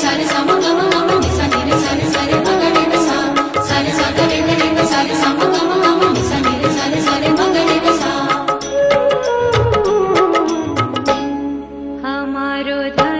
सारे सम गम गम निसा नि रे सारे सारे मगरे रे सा सारे सा ग रे रे सारे सम गम गम निसा नि रे सारे सारे मगरे रे सा हमारो धन